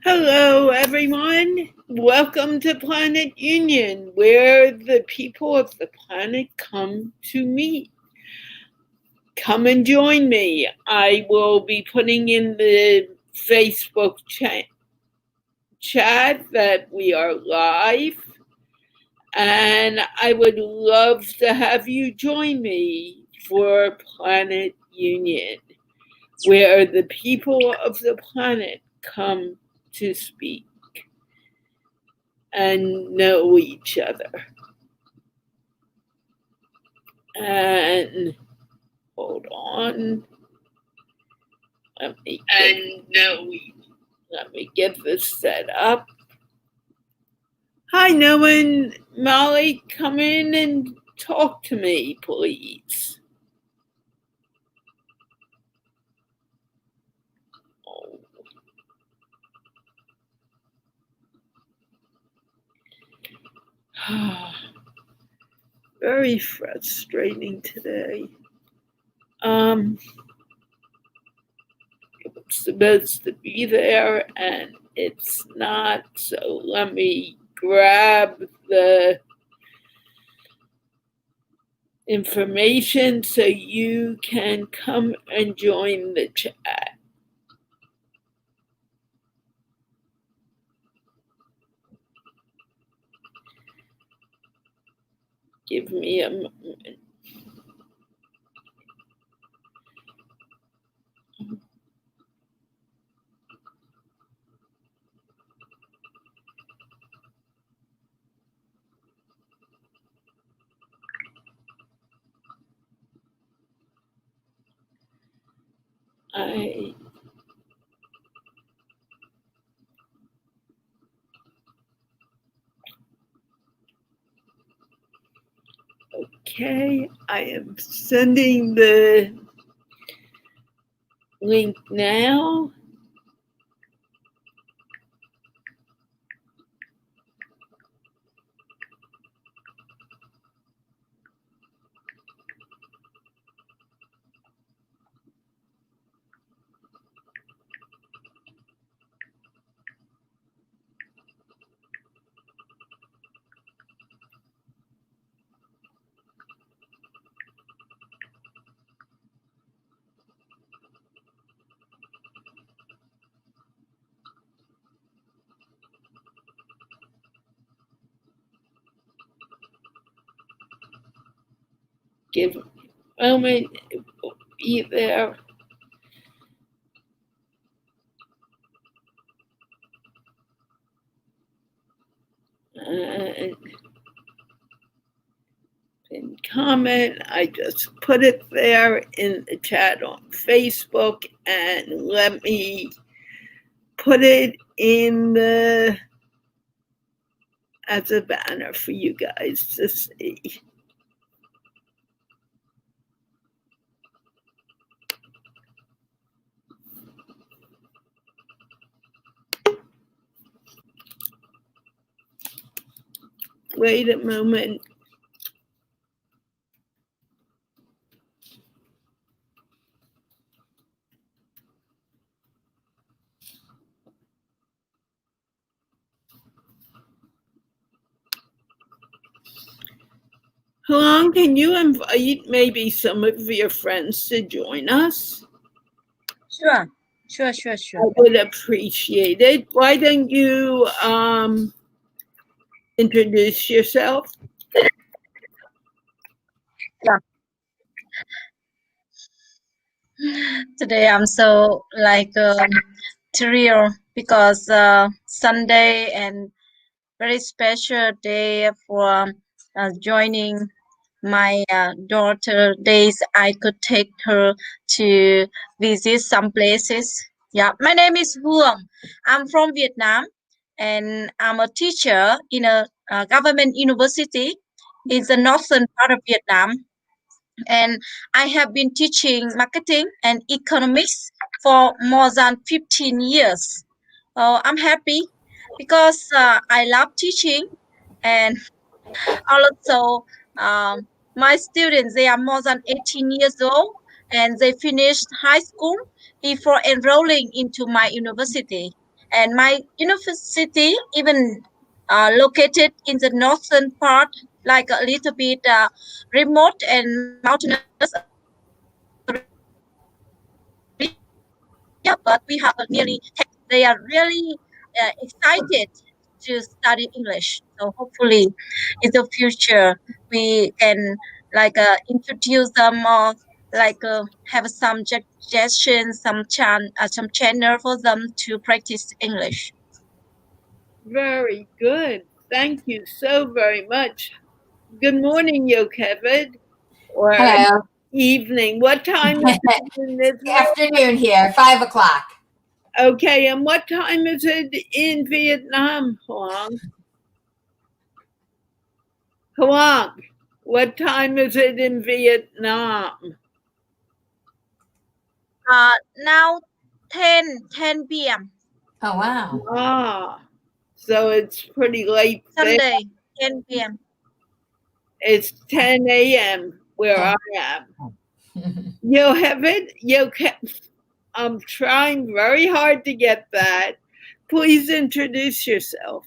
Hello, everyone. Welcome to Planet Union, where the people of the planet come to meet. Come and join me. I will be putting in the Facebook chat that we are live, and I would love to have you join me for Planet Union, where the people of the planet come to speak and know each other. And hold on. Let me get this set up. Hi, Noah. Molly, come in and talk to me, please. Very frustrating today. It was supposed to be there and it's not, so let me grab the information so you can come and join the chat. Give me a moment. Okay, I am sending the link now. Give a moment, it will be there. And pin comment, I just put it there in the chat on Facebook, and let me put it in the as a banner for you guys to see. Wait a moment. Long, can you invite maybe some of your friends to join us? Sure. I would appreciate it. Why don't you introduce yourself? Yeah. Today I'm so thrilled because Sunday and very special day for joining my daughter days. I could take her to visit some places. Yeah, my name is Huong. I'm from Vietnam and I'm a teacher in a government university in the northern part of Vietnam. And I have been teaching marketing and economics for more than 15 years. I'm happy because I love teaching, and also my students, they are more than 18 years old and they finished high school before enrolling into my university. And my university even located in the northern part, like a little bit remote and mountainous area, but we have a nearly they are really excited to study English. So hopefully, in the future, we can introduce them or have some suggestions, some channel for them to practice English. Very good. Thank you so very much. Good morning, Yocheved, or Hello. evening. What time is it in Israel? Afternoon here, 5 o'clock. Okay, and what time is it in Vietnam, Huang? Huang, what time is it in Vietnam? Now 10 p.m. Oh, wow. Ah, so it's pretty late there. Sunday 10 p.m. It's 10 a.m. where I am. I'm trying very hard to get that. Please introduce yourself.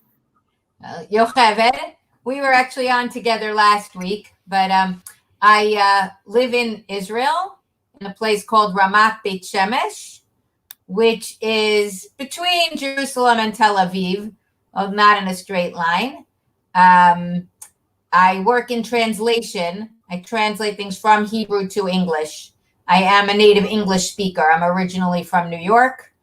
Yocheved, we were actually on together last week, but I live in Israel in a place called Ramat Beit Shemesh, which is between Jerusalem and Tel Aviv, not in a straight line. I work in translation. I translate things from Hebrew to English. I am a native English speaker. I'm originally from New York,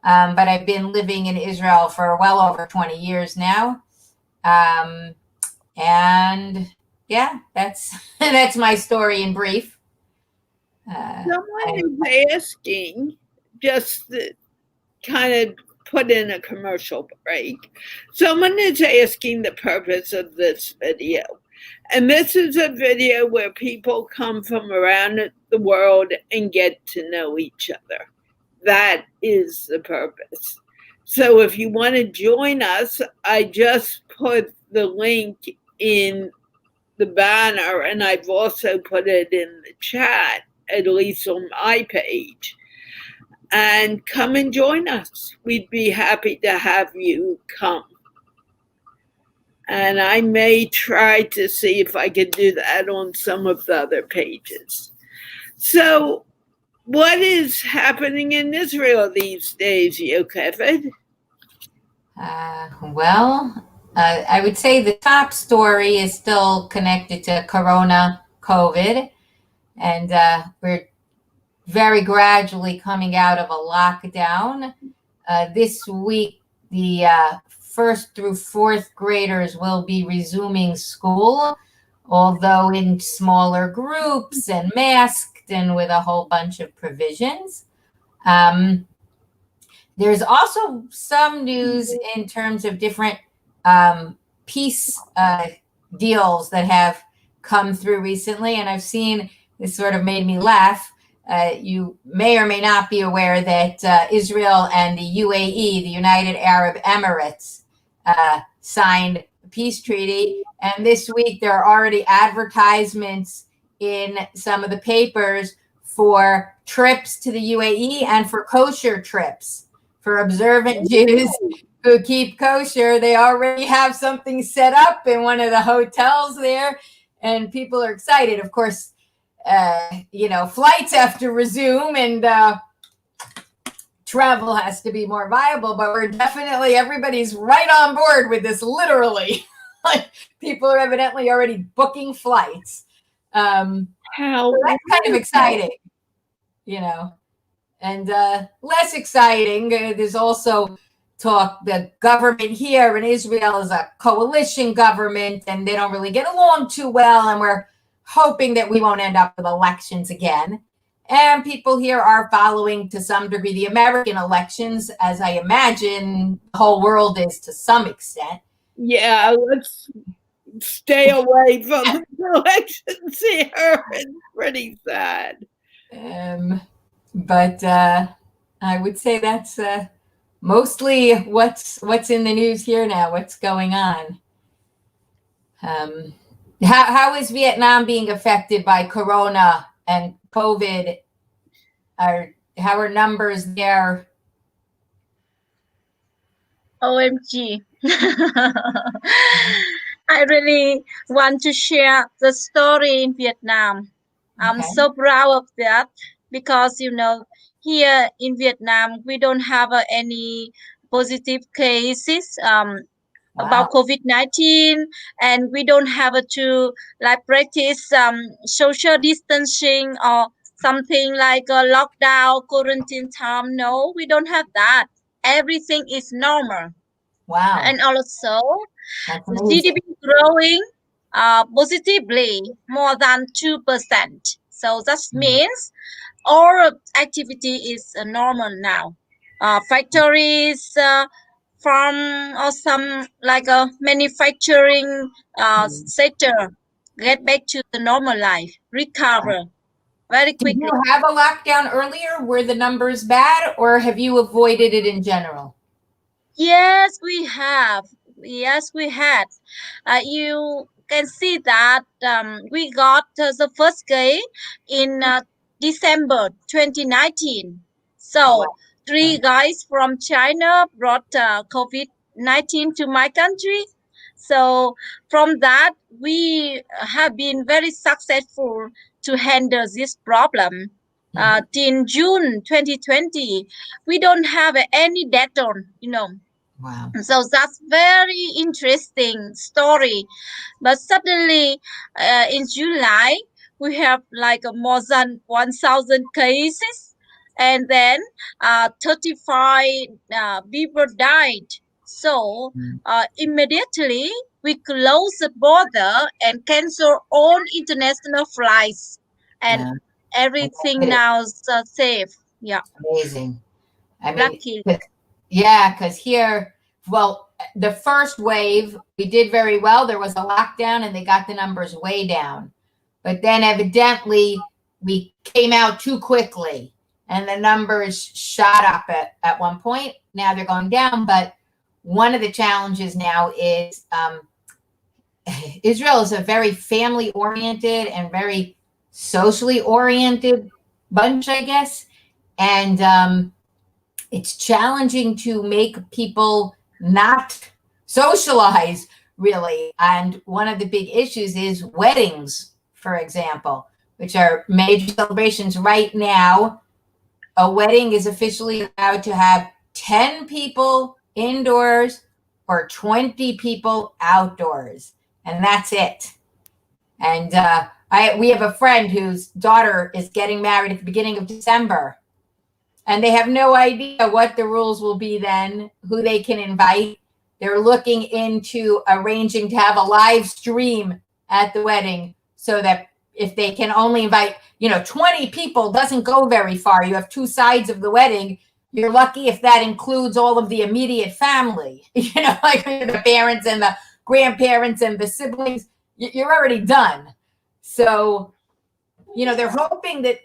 but I've been living in Israel for well over 20 years now. And yeah, that's that's my story in brief. Someone is asking, just to kind of put in a commercial break, someone is asking the purpose of this video. And this is a video where people come from around the world and get to know each other. That is the purpose. So if you want to join us, I just put the link in the banner, and I've also put it in the chat, at least on my page. And come and join us. We'd be happy to have you come. And I may try to see if I can do that on some of the other pages. So, what is happening in Israel these days, Yocheved? I would say the top story is still connected to Corona, COVID, and we're very gradually coming out of a lockdown. This week, the first through fourth graders will be resuming school, although in smaller groups and masked and with a whole bunch of provisions. There's also some news in terms of different peace deals that have come through recently, and I've seen this sort of made me laugh. You may or may not be aware that Israel and the UAE, the United Arab Emirates, signed a peace treaty. And this week, there are already advertisements in some of the papers for trips to the UAE and for kosher trips for observant Jews who keep kosher. They already have something set up in one of the hotels there, and people are excited. Of course, flights have to resume and travel has to be more viable, but everybody's right on board with this, literally. Like, people are evidently already booking flights. So that's kind of exciting, and less exciting. There's also talk the government here in Israel is a coalition government and they don't really get along too well, and we're hoping that we won't end up with elections again. And people here are following to some degree the American elections, as I imagine the whole world is to some extent. Yeah, let's stay away from the elections here. It's pretty sad. But I would say that's mostly what's in the news here now, what's going on. How is Vietnam being affected by Corona and COVID? How are numbers there? OMG. I really want to share the story in Vietnam. I'm Okay. so proud of that because here in Vietnam we don't have any positive cases Wow. about COVID-19, and we don't have to like practice social distancing or something like a lockdown quarantine time. No, we don't have that. Everything is normal, Wow. and also That's the amazing. GDP growing positively more than 2%. So that means all activity is normal now. Factories, farm, or some like a manufacturing Mhm. sector get back to the normal life, recover very Did you quickly. have a lockdown earlier? Were the numbers bad, or have you avoided it in general? Yes, we have. Yes, we had. You can see that we got the first case in December 2019. Oh, So, wow. three guys from China brought COVID-19 to my country. So, from that, we have been very successful to handle this problem. Mhm. In June 2020, we don't have any death on. Wow. So that's very interesting story. But suddenly, in July, we have like more than 1,000 cases, and then 35 people died. So Mm. immediately we close the border and cancel all international flights, and Yeah. everything It is now is safe. Yeah, amazing. I mean, lucky. yeah, because here, well, the first wave, we did very well. There was a lockdown and they got the numbers way down. But then evidently we came out too quickly and the numbers shot up at one point. Now they're going down. But one of the challenges now is Israel is a very family oriented and very socially oriented bunch, I guess. And it's challenging to make people not socialize really. And one of the big issues is weddings, for example, which are major celebrations right now. A wedding is officially allowed to have 10 people indoors or 20 people outdoors, and that's it. And we have a friend whose daughter is getting married at the beginning of December, and they have no idea what the rules will be then, who they can invite. They're looking into arranging to have a live stream at the wedding so that if they can only invite, 20 people doesn't go very far. You have two sides of the wedding. You're lucky if that includes all of the immediate family, like the parents and the grandparents and the siblings. You're already done. So, they're hoping that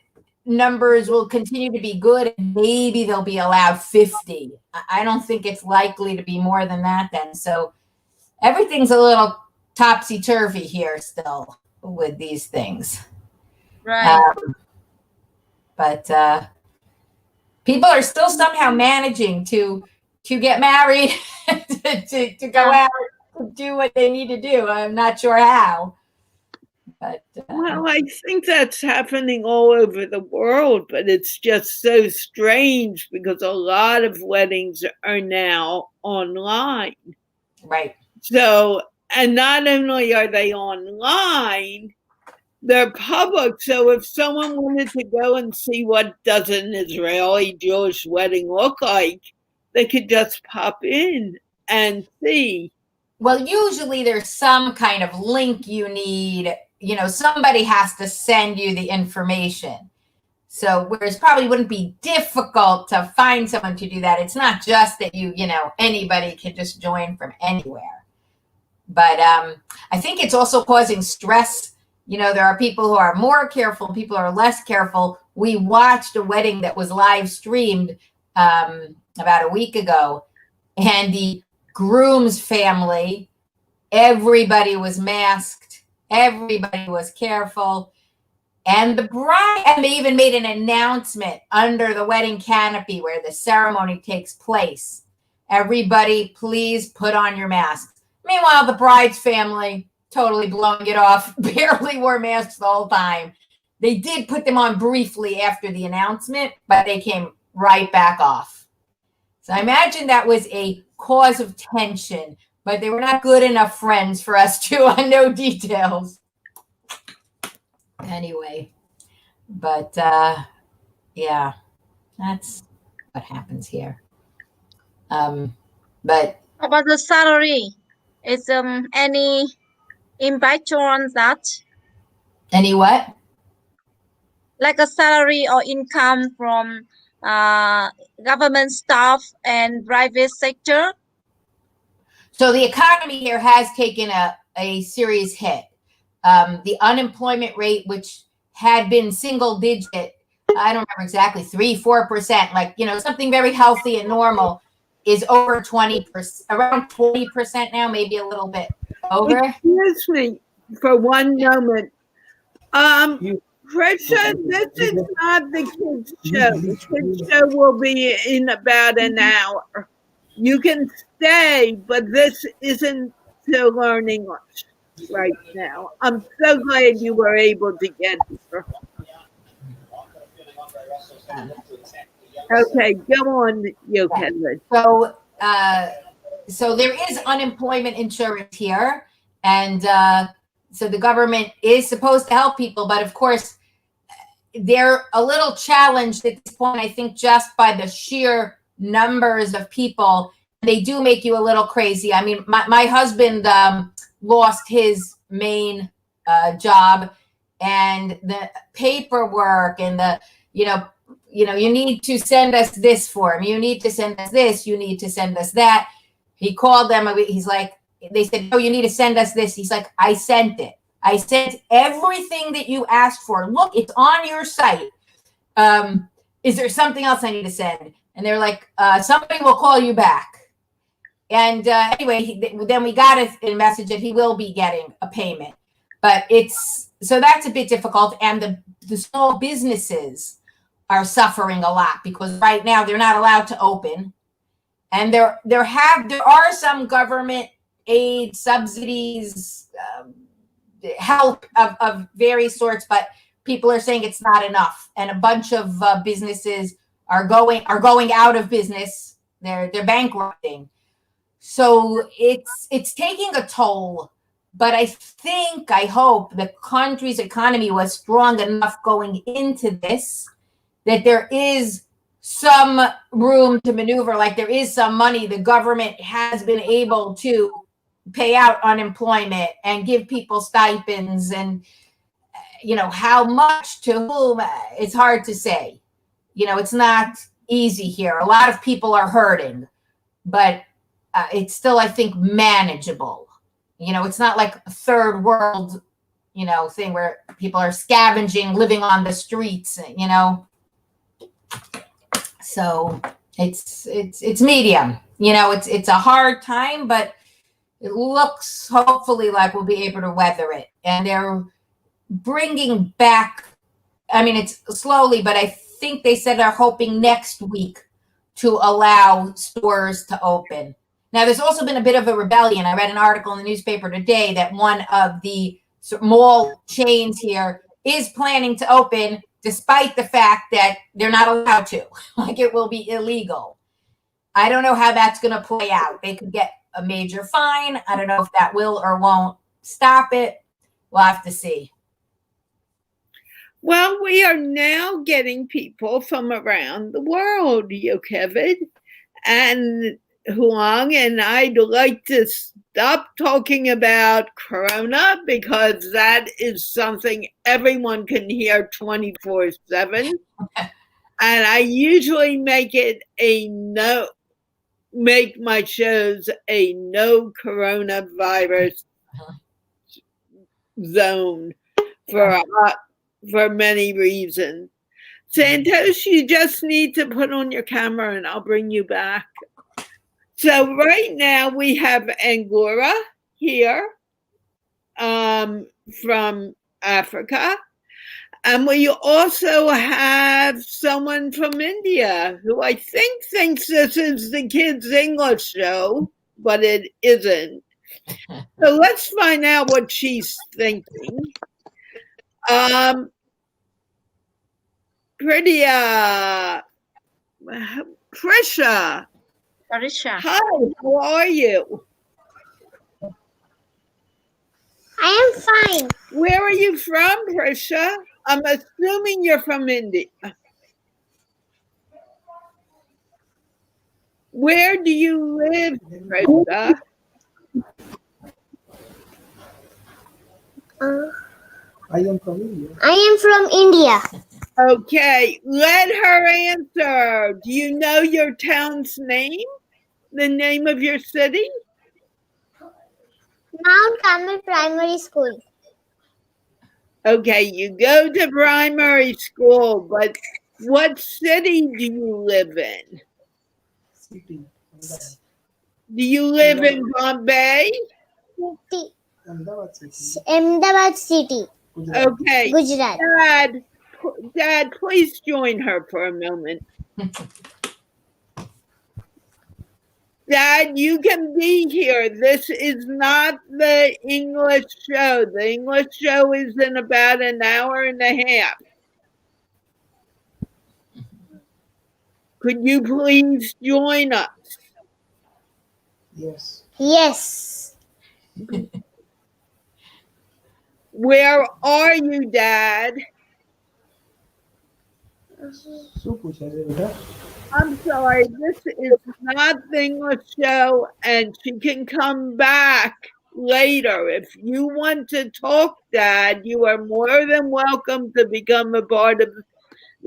numbers will continue to be good. Maybe they'll be allowed 50. I don't think it's likely to be more than that then. So everything's a little topsy-turvy here still with these things. Right. But people are still somehow managing to get married, to go out, to do what they need to do. I'm not sure how. But Well, I think that's happening all over the world, but it's just so strange because a lot of weddings are now online. right. So, and not only are they online, they're public. So if someone wanted to go and see what does an Israeli Jewish wedding look like, they could just pop in and see. Well, usually there's some kind of link you need. Somebody has to send you the information. So, whereas probably wouldn't be difficult to find someone to do that. It's not just that anybody can just join from anywhere. But I think it's also causing stress. There are people who are more careful, people who are less careful. We watched a wedding that was live streamed about a week ago, and the groom's family, everybody was masked, everybody was careful, and the bride, and they even made an announcement under the wedding canopy where the ceremony takes place, everybody, please put on your masks. Meanwhile, the bride's family, totally blowing it off, barely wore masks the whole time. They did put them on briefly after the announcement, but they came right back off. So I imagine that was a cause of tension, but they were not good enough friends for us to know details. Anyway, but yeah, that's what happens here. But How about the salary? Is any impact on that? any what? Like a salary or income from government staff and private sector? So the economy here has taken a serious hit. The unemployment rate, which had been single digit, I don't remember exactly, 3-4%, like, you know, something very healthy and normal, is over 20%, around 20% now, maybe a little bit over. Excuse me for one moment. Krisha, this is not the kids show. The kids show will be in about an hour. You can stay, but this isn't to learn English right now. I'm so glad you were able to get here. Okay, go on, Kevin. So there is unemployment insurance here, and so the government is supposed to help people, but of course they're a little challenged at this point, I think, just by the sheer numbers of people. They do make you a little crazy. I mean, my husband lost his main job, and the paperwork and the, you need to send us this form. You need to send us this. You need to send us that. He called them. He's like, they said, "Oh, you need to send us this." He's like, "I sent it. I sent everything that you asked for. Look, it's on your site. Is there something else I need to send?" And they're like, "Somebody will call you back." And anyway, then we got a message that he will be getting a payment. But so that's a bit difficult. And the small businesses are suffering a lot because right now they're not allowed to open. And there are some government aid, subsidies, help of various sorts, but people are saying it's not enough. And a bunch of businesses are going out of business. They're bankrupting. So it's taking a toll. But I hope the country's economy was strong enough going into this that there is some room to maneuver, like there is some money. The government has been able to pay out unemployment and give people stipends, and how much to whom, it's hard to say. It's not easy here. A lot of people are hurting, but it's still, I think, manageable. It's not like a third world, thing where people are scavenging, living on the streets, So it's medium. It's a hard time, but it looks hopefully like we'll be able to weather it. And they're bringing back, I mean, it's slowly, but I think they said they're hoping next week to allow stores to open. Now, there's also been a bit of a rebellion. I read an article in the newspaper today that one of the mall chains here is planning to open despite the fact that they're not allowed to. Like, it will be illegal. I don't know how that's going to play out. They could get a major fine. I don't know if that will or won't stop it. We'll have to see. Well, we are now getting people from around the world, Kevin, and Huang, and I'd like to stop talking about Corona because that is something everyone can hear 24/7. And I usually make my shows a no coronavirus zone for many reasons. Santosh, you just need to put on your camera and I'll bring you back. So right now we have Angora here from Africa. And we also have someone from India who I think thinks this is the kids' English show, but it isn't. So let's find out what she's thinking. Prisha. Parisha. Hi, how are you? I am fine. Where are you from, Prisha? I'm assuming you're from India. Where do you live, Prisha? I am from India. Okay, let her answer. Do you know your town's name? The name of your city? Mount Carmel Primary School. Okay, you go to primary school, but what city do you live in? City. Do you live in Bombay? City. Ahmedabad city. Ahmedabad City. Gujarat. Okay, Gujarat. Dad, please join her for a moment. Dad, you can be here. This is not the English show. The English show is in about an hour and a half. Could you please join us? Yes. Yes. Where are you, Dad? શું પૂછે છે બેટા? I'm sorry, this is not the English show, and she can come back later. If you want to talk, Dad, you are more than welcome to become a part of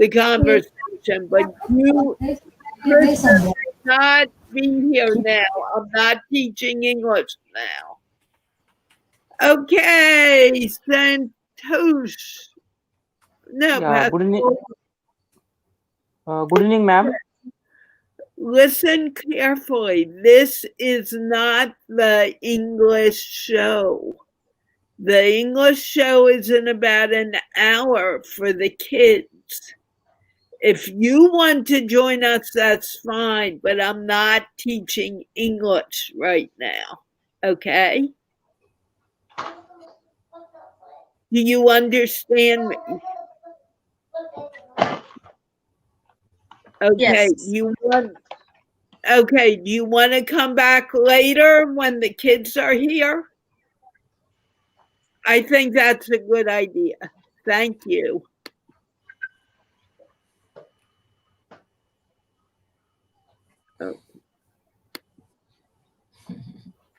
the conversation, but you should not be here now. I'm not teaching English now. Okay, Santosh. No, Yeah, good evening. Good evening, ma'am. Listen carefully. This is not the English show. The English show is in about an hour for the kids. If you want to join us, that's fine, but I'm not teaching English right now. Okay? Do you understand me? Okay, Yes. do you want to come back later when the kids are here? I think that's a good idea. Thank you.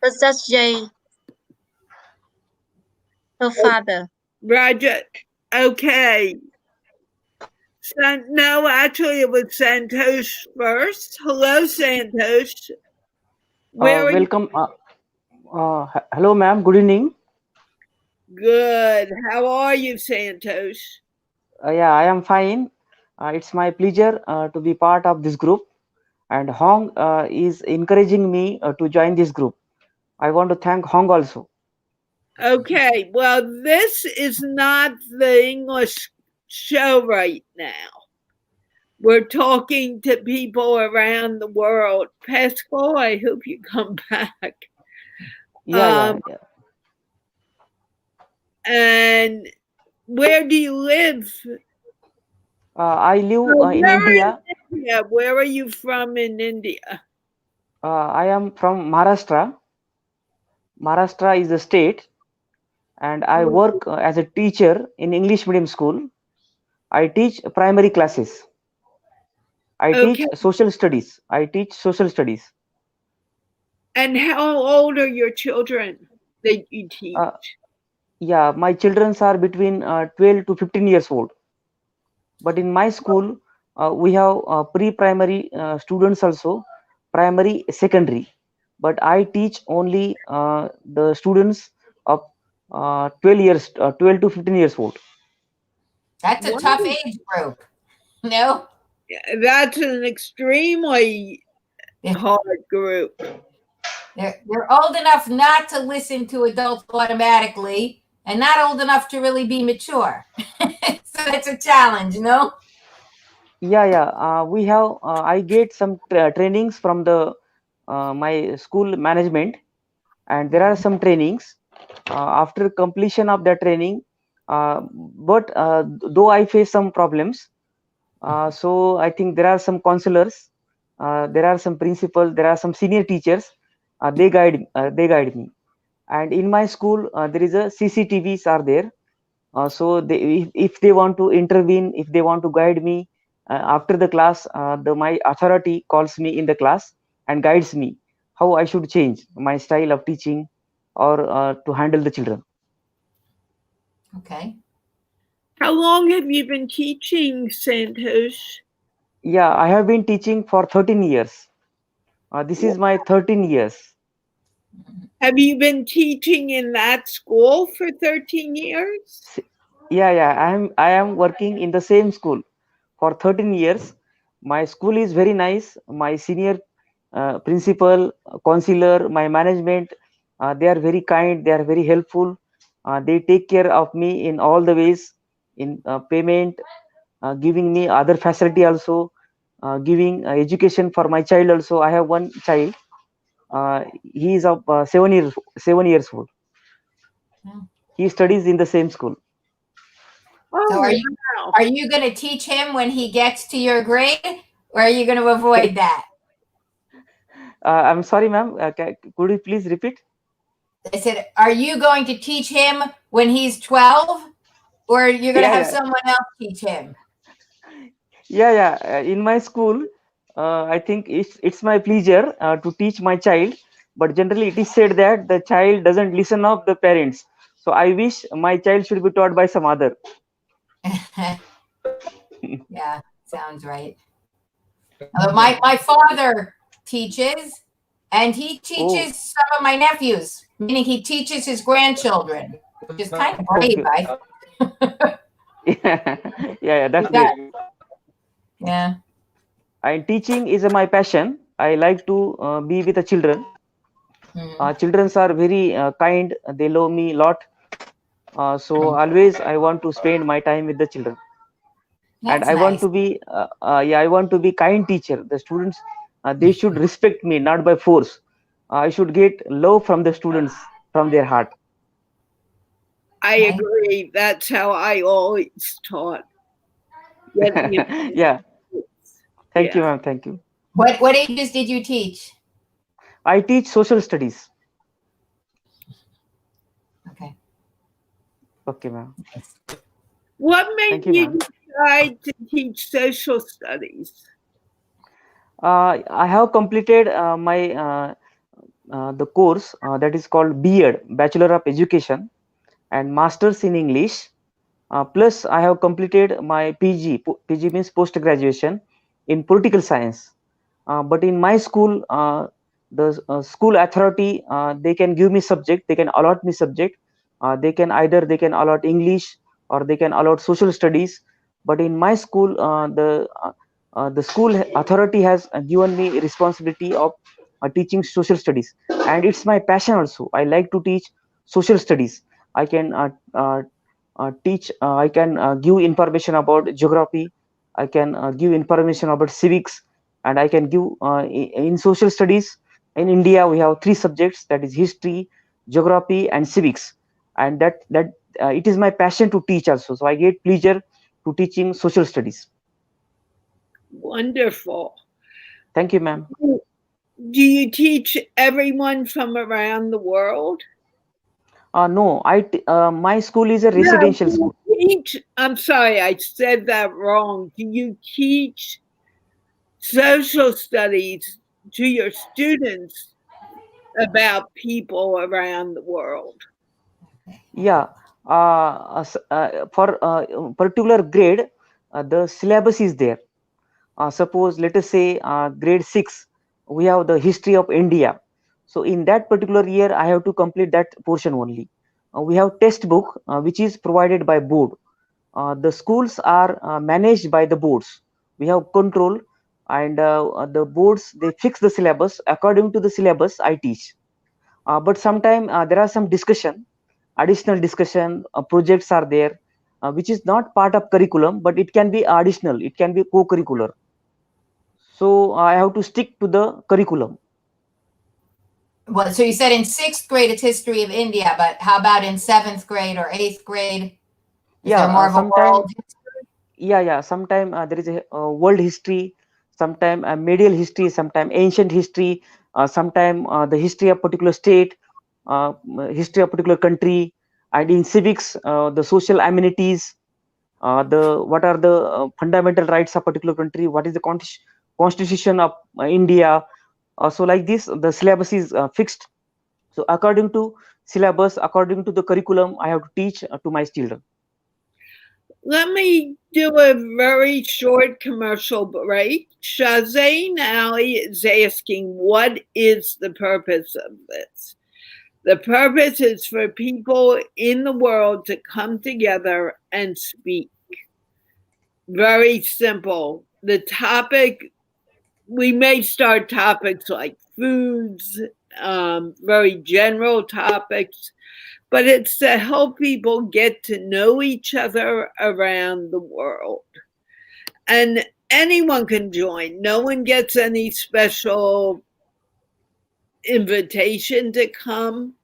But that's Jay, her father. Roger, okay. No, actually it was Santosh first. Hello, Santosh. Where are you? Welcome. Hello, ma'am. Good evening. Good. How are you, Santosh? Yeah, I am fine. It's my pleasure to be part of this group, and Hong is encouraging me to join this group. I want to thank Hong also. Okay, well, this is not the English show right now. We're talking to people around the world. Pascal, I hope you come back. Yeah. And where do you live? I live in Where India. Where are you from in India? I am from Maharashtra. Maharashtra is a state, and I work as a teacher in English medium school. I teach primary classes. I teach social studies. And how old are your children that you teach? Yeah, my children are between 12 to 15 years old. But in my school, we have pre-primary students also, primary, secondary. But I teach only the students of 12 to 15 years old. That's a tough age group. No? That's an extremely hard group. They're old enough not to listen to adults automatically and not old enough to really be mature. So that's a challenge, no? Yeah. We have. I get some trainings from the my school management, and there are some trainings. After completion of the training, but though I face some problems, so I think there are some counselors, there are some principals, there are some senior teachers. They guide me. And in my school, there is a CCTVs are there. So if they want to intervene, if they want to guide me after the class, my authority calls me in the class and guides me how I should change my style of teaching or to handle the children. Okay. How long have you been teaching, Santosh? Yeah, I have been teaching for 13 years. This is my 13 years. Have you been teaching in that school for 13 years? Yeah. I am working in the same school for 13 years. My school is very nice. My senior principal, counselor, my management, they are very kind. They are very helpful. They take care of me in all the ways, in payment, giving me other facility also, giving education for my child also. I have one child. He is of 7 years old. Oh. He studies in the same school. Oh, So wow. are you going to teach him when he gets to your grade, or are you going to avoid that? I'm sorry, ma'am. Could you please repeat? I said, are you going to teach him when he's 12, or you're going to have someone else teach him? Yeah. In my school, I think it's my pleasure to teach my child. But generally, it is said that the child doesn't listen of the parents. So I wish my child should be taught by some other. Yeah, sounds right. My father teaches, and he teaches some of my nephews, meaning he teaches his grandchildren, which is kind of brave, I Yeah, that's great. Yeah. And teaching is my passion. I like to be with the children. Children are very kind. They love me a lot. So always I want to spend my time with the children. That's And I want nice. to be I want to be kind teacher. The students, they should respect me, not by force. I should get love from the students, from their heart. I agree. That's how I always taught. Yeah. Thank you, ma'am. Thank you. What ages did you teach? I teach social studies. Okay. Okay, ma'am. What made Thank you, you ma'am. decide to teach social studies? I have completed my the course that is called B.Ed, Bachelor of Education, and Masters in English. Plus, I have completed my PG. PG means post graduation in political science. But in my school, the school authority, they can give me subject. They can allot me subject. They can allot English, or they can allot social studies. But in my school, the school authority has given me responsibility of teaching social studies, and it's my passion also. I like to teach social studies. I can teach. I can give information about geography. I can give information about civics, and I can give in social studies. In India, we have three subjects, that is history, geography, and civics, and that it is my passion to teach also. So I get pleasure to teaching social studies. Wonderful. Thank you, ma'am. Do you teach everyone from around the world? No, my school is a residential school. I'm sorry, I said that wrong. Do you teach social studies to your students about people around the world? Yeah, for particular grade, the syllabus is there. Suppose, let us say, grade 6, we have the history of India. So in that particular year, I have to complete that portion only. We have test book, which is provided by board. The schools are managed by the boards. We have control, and the boards, they fix the syllabus. According to the syllabus, I teach. But sometimes there are some discussion, additional discussion, projects are there. which is not part of curriculum, but it can be additional, it can be co-curricular. So I have to stick to the curriculum. Well, so you said in 6th grade it's history of India, but how about in 7th grade or 8th grade? Is Yeah, there more of a sometime, world? yeah, sometime there is a world history, sometime medieval history, sometime ancient history, sometime the history of particular state, history of particular country, and in civics, the social amenities, the what are the fundamental rights of particular country, what is the constitution of India. So like this, the syllabus is fixed. So according to syllabus, according to the curriculum, I have to teach to my children. Let me do a very short commercial break. Shazane Ali is asking, what is the purpose of this? The purpose is for people in the world to come together and speak. Very simple. The topic, we may start topics like foods, very general topics, but it's to help people get to know each other around the world. And anyone can join. No one gets any special invitation to come.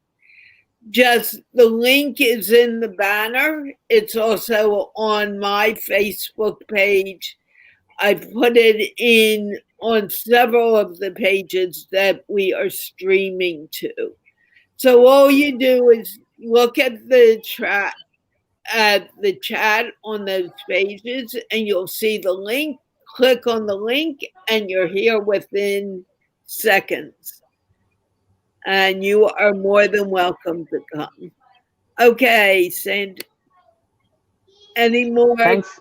Just the link is in the banner. It's also on my Facebook page. I put it in on several of the pages that we are streaming to. So all you do is look at the chat on those pages, and you'll see the link. Click on the link, and you're here within seconds. And you are more than welcome to come. Okay, Sand. Any more? Thanks.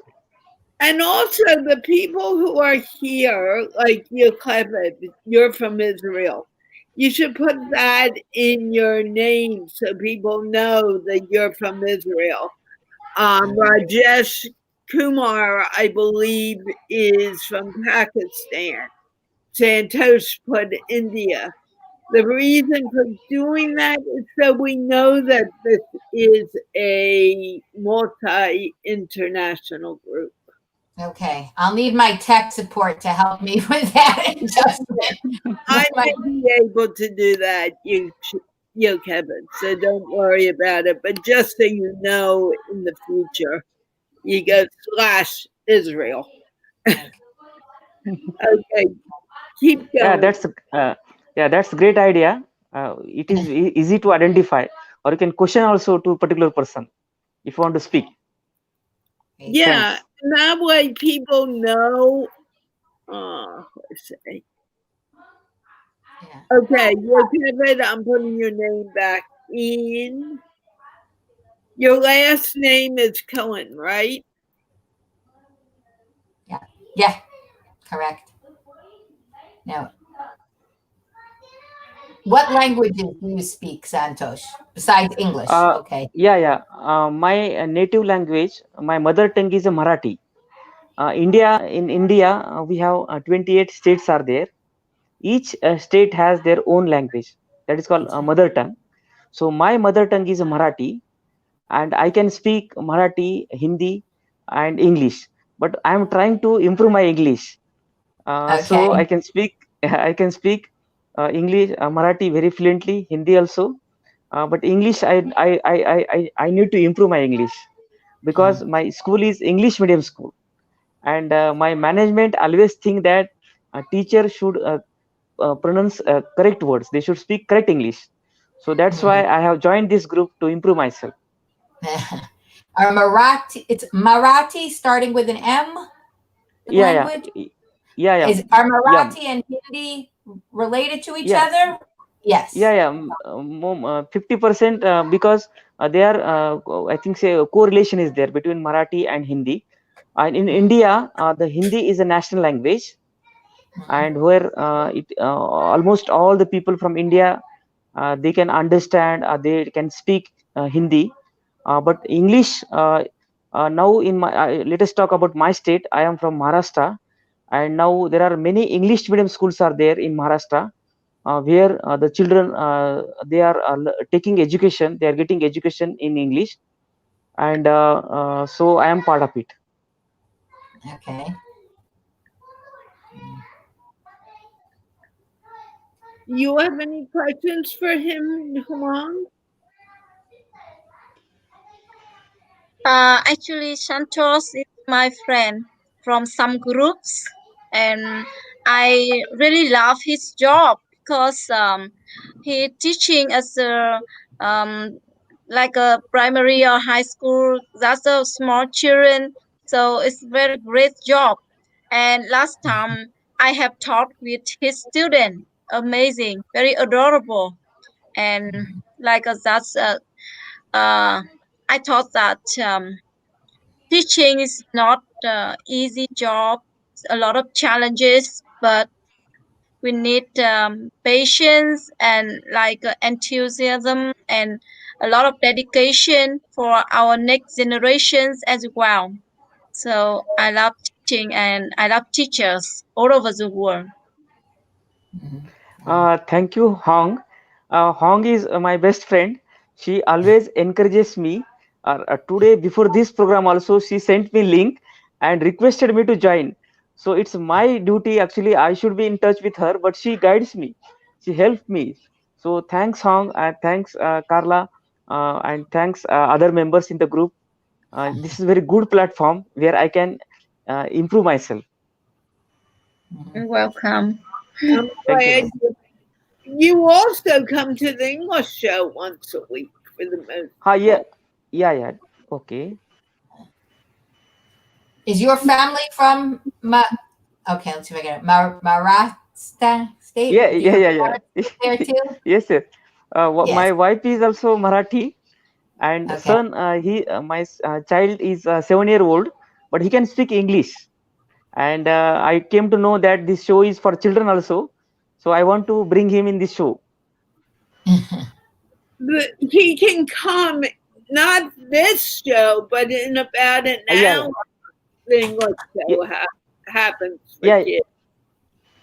And also the people who are here, like Yocheved, you're from Israel. You should put that in your name so people know that you're from Israel. Rajesh Kumar, I believe, is from Pakistan. Santosh put India. The reason for doing that is so we know that this is a multi-international group. Okay, I'll need my tech support to help me with that adjustment. I may be able to do that, Kevin, so don't worry about it. But just so you know, in the future, you go /Israel. Okay, keep going. That's a great idea. It is easy to identify, or you can question also to a particular person if you want to speak. Yeah, Thanks. that way people know. Let's see. Yeah. Okay, Kevin, I'm putting your name back in. Your last name is Cohen, right? Yeah, correct. Now, what languages do you speak, Santosh, besides English? Okay. My native language, my mother tongue is a Marathi. In India, we have 28 states are there. Each state has their own language. That is called mother tongue. So my mother tongue is a Marathi, and I can speak Marathi, Hindi, and English. But I am trying to improve my English. So I can speak English, Marathi very fluently, Hindi also. But English, I need to improve my English because my school is English medium school, and my management always think that a teacher should pronounce correct words. They should speak correct English. So that's why I have joined this group to improve myself. Are Marathi? It's Marathi starting with an M. Language? Yeah. Are Marathi and Hindi related to each other? Yes. 50% because they are. I think say correlation is there between Marathi and Hindi. And in India, the Hindi is a national language, and where almost all the people from India they can understand, they can speak Hindi, but English now in my let us talk about my state. I am from Maharashtra, and now there are many English medium schools are there in Maharashtra, where the children they are taking education, they are getting education in English, and so I am part of it. Okay. You have any questions for him, Huang? Actually, Santos is my friend from some groups, and I really love his job because he teaching as a like a primary or high school. That's a small children, so it's very great job. And last time I have taught with his student, amazing, very adorable, and like that's I thought that. Teaching is not easy job, a lot of challenges, but we need patience and like enthusiasm and a lot of dedication for our next generations as well. So I love teaching and I love teachers all over the world. Thank you, Hong. Hong is my best friend. She always encourages me. Today, before this program, also she sent me link and requested me to join. So it's my duty. Actually, I should be in touch with her, but she guides me. She helped me. So thanks, Hong, and thanks, Carla, and thanks other members in the group. This is very good platform where I can improve myself. You're welcome. I'm Thank you. glad Ma'am. you also come to the English show once a week for the most Yeah, yeah. Okay. Is your family from okay, let's see if I get it. Maharashtra state? Yeah, Do you yeah, have yeah, relatives there yeah. too? Yes, yes. Yes. My wife is also Marathi, and Okay. son, my child is 7 year old, but he can speak English. And I came to know that this show is for children also, so I want to bring him in this show. But he can come, not this show, but in about an Yeah, hour, the English yeah, show happens for yeah, kids.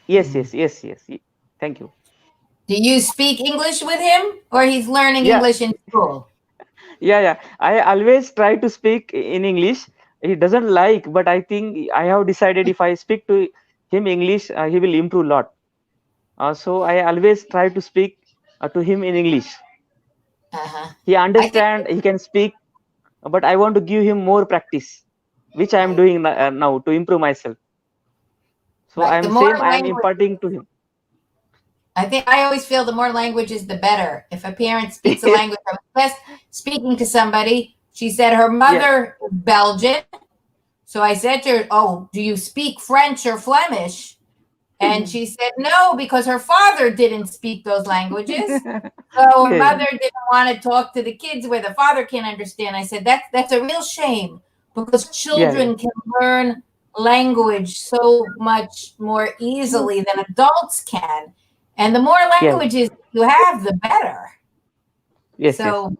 yes. Thank you. Do you speak English with him or he's learning Yeah, English in school? yeah. I always try to speak in English. He doesn't like, but I think I have decided if I speak to him English, he will improve a lot. So I always try to speak to him in English. Uh-huh. He I think understand, he can speak, but I want to give him more practice, which I am right, doing now to improve myself. So I right. The am more same. I am language, imparting to him. I think I always feel the more languages, the better. If a parent speaks a language, I was just speaking to somebody. She said her Yeah, mother is Belgian. So I said to her, "Oh, do you speak French or Flemish?" And she said no, because her father didn't speak those languages. So her yeah, mother didn't want to talk to the kids where the father can't understand. I said that's a real shame, because yeah. children can learn language so much more easily than adults can. And the more Yeah. languages you have, the better. Yes, yes. So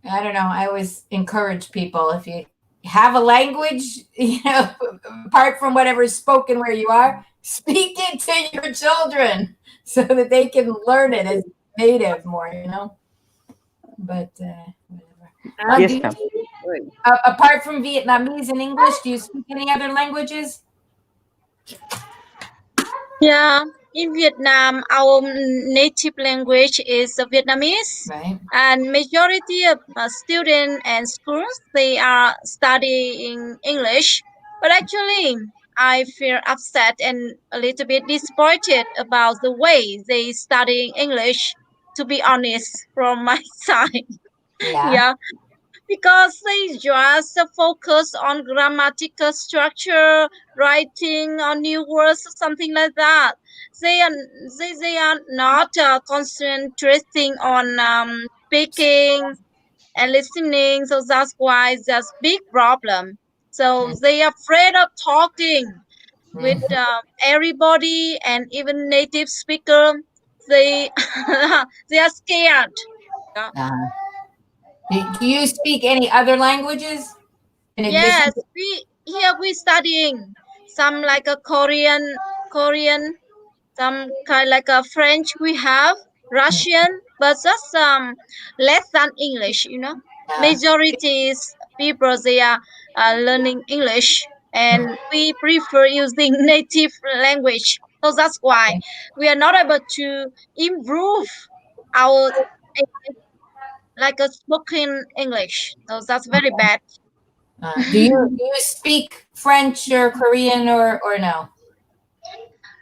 I don't know. I always encourage people, if you have a language, apart from whatever is spoken where you are, speak it to your children so that they can learn it as native more. But whatever. Yes, Do you, ma'am. Absolutely. apart from Vietnamese and English, do you speak any other languages? Yeah, in Vietnam, our native language is Vietnamese, Right. and majority of students and schools they are studying English. But actually, I feel upset and a little bit disappointed about the way they study English. To be honest, from my side, Yeah. yeah, because they just focus on grammatical structure, writing or new words or something like that. They are not concentrating on speaking and listening. So that's why that's big problem. So they are afraid of talking with Mhm. everybody and even native speaker. They they are scared. Yeah. Uh-huh. Do you speak any other languages in addition Yes, to? we studying some like a Korean, some kind like a French we have, Russian, but just less than English. majorities people they are learning English, and we prefer using native language. So that's why we are not able to improve our like a spoken English. So that's very bad. Do you speak French or Korean or no?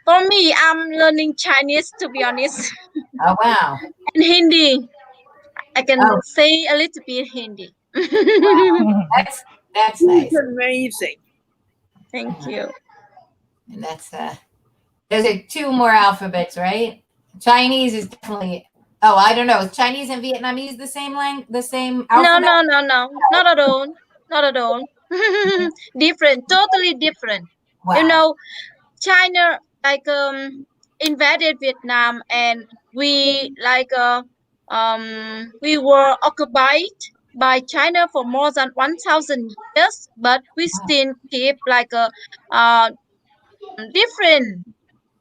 For me, I'm learning Chinese, to be honest, Oh wow. and Hindi. I can Oh. say a little bit Hindi. That's He's nice. amazing. Thank you. And that's those are two more alphabets, right? Chinese is definitely. Oh, I don't know. Is Chinese and Vietnamese the same the same alphabet? No, not at all. Not at all. Different, totally different. Wow. You know, China like invaded Vietnam, and we we were occupied by China for more than 1,000 years, but we still keep like a different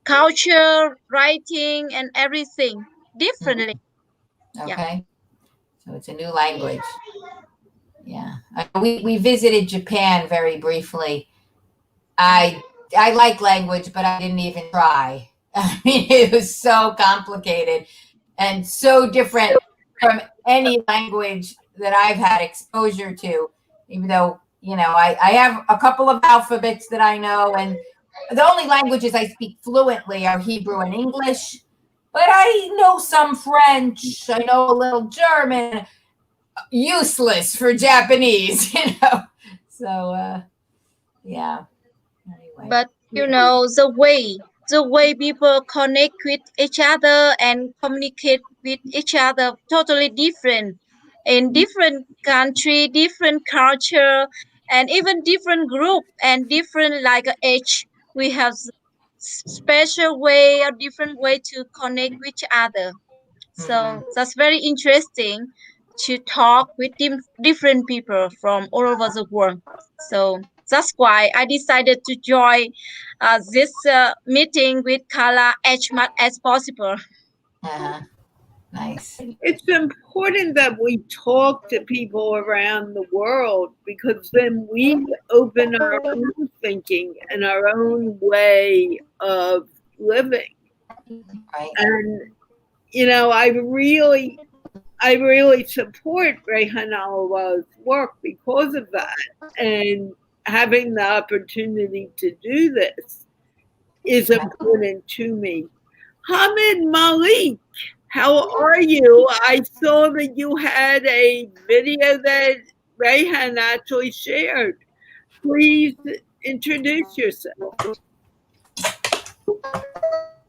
culture, writing, and everything differently. Okay. So it's a new language. Yeah. We visited Japan very briefly. I like language, but I didn't even try. I mean, it was so complicated and so different from any language that I've had exposure to, even though, you know, I have a couple of alphabets that I know, and the only languages I speak fluently are Hebrew and English, but I know some French, I know a little German, useless for Japanese, you know. So, yeah. Anyway. But you know, the way people connect with each other and communicate with each other totally different in different country, different culture, and even different group and different like age. We have special way or different way to connect with each other. So that's very interesting to talk with different people from all over the world. So that's why I decided to join this meeting with Carla as much as possible. Nice. It's important that we talk to people around the world, because then we open our own thinking and our own way of living. Right. And you know, I really support Rehan Allah's work because of that. And having the opportunity to do this is important to me. Hamid Malik, how are you? I saw that you had a video that Rehan actually shared. Please introduce yourself.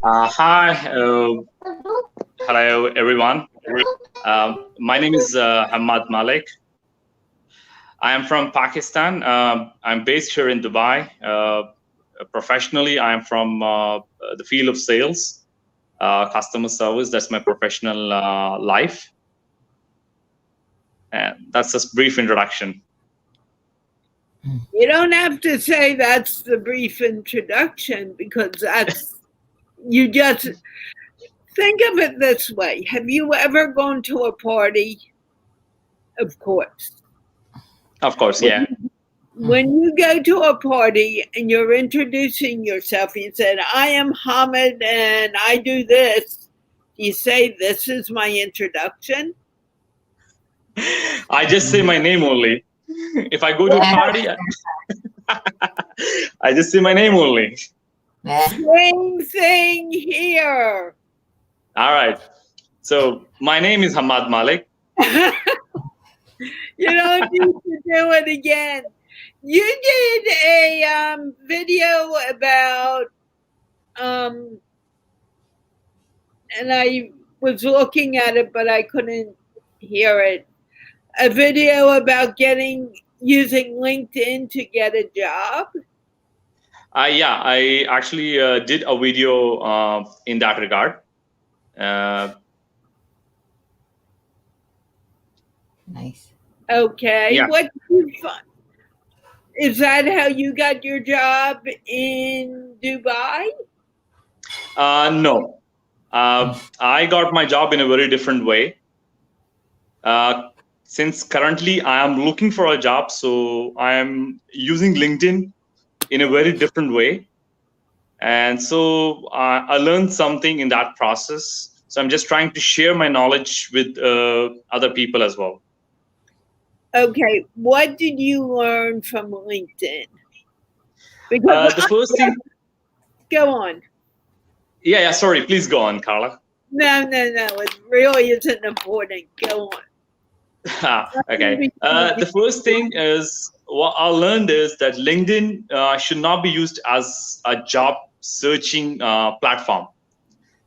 Hi, hello everyone. My name is Hamad Malik. I am from Pakistan. I'm based here in Dubai. Professionally, I am from the field of sales, customer service. That's my professional life. And that's just a brief introduction. You don't have to say that's the brief introduction, because that's, you just think of it this way. Have you ever gone to a party? Of course. Of course, yeah. When you go to a party and you're introducing yourself, you said, I am Hamid and I do this. You say, this is my introduction. I just say my name only. If I go to a party, I just say my name only. Same thing here. All right. So my name is Hamad Malik. You don't need to do it again. You did a video about, and I was looking at it, but I couldn't hear it. A video about using LinkedIn to get a job. Yeah, I actually did a video in that regard. Nice. Okay. Yeah. What did you find? Is that how you got your job in Dubai? No. I got my job in a very different way. since currently I am looking for a job, so I am using LinkedIn in a very different way. And so I learned something in that process. So I'm just trying to share my knowledge with other people as well. Okay, what did you learn from LinkedIn? Because The first thing, go on. yeah, sorry, please go on, Carla. No, it really isn't important. Go on. Okay. The first thing is what I learned is that LinkedIn should not be used as a job searching platform.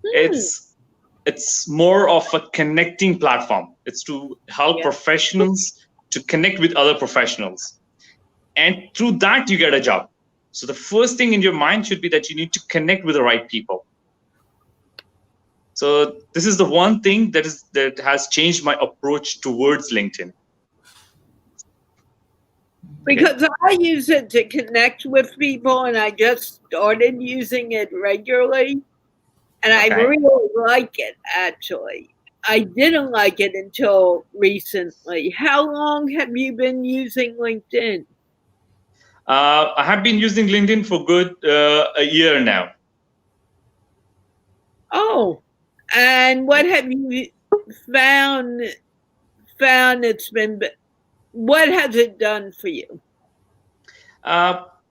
It's more of a connecting platform. It's to help professionals to connect with other professionals, and through that you get a job. So the first thing in your mind should be that you need to connect with the right people. So this is the one thing that has changed my approach towards LinkedIn. Because I use it to connect with people, and I just started using it regularly, and I really like it, actually. I didn't like it until recently. How long have you been using LinkedIn? I have been using LinkedIn for good a year now. Oh, and what have you found it's been, what has it done for you?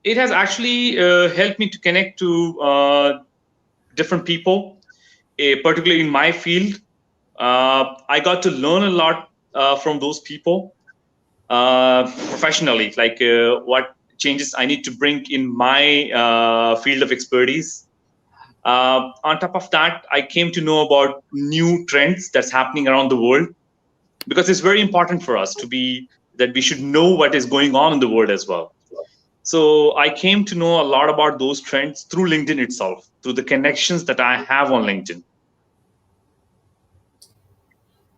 It has actually helped me to connect to different people, particularly in my field. I got to learn a lot from those people professionally, like what changes I need to bring in my field of expertise. On top of that, I came to know about new trends that's happening around the world, because it's very important for us that we should know what is going on in the world as well. So I came to know a lot about those trends through LinkedIn itself, through the connections that I have on LinkedIn.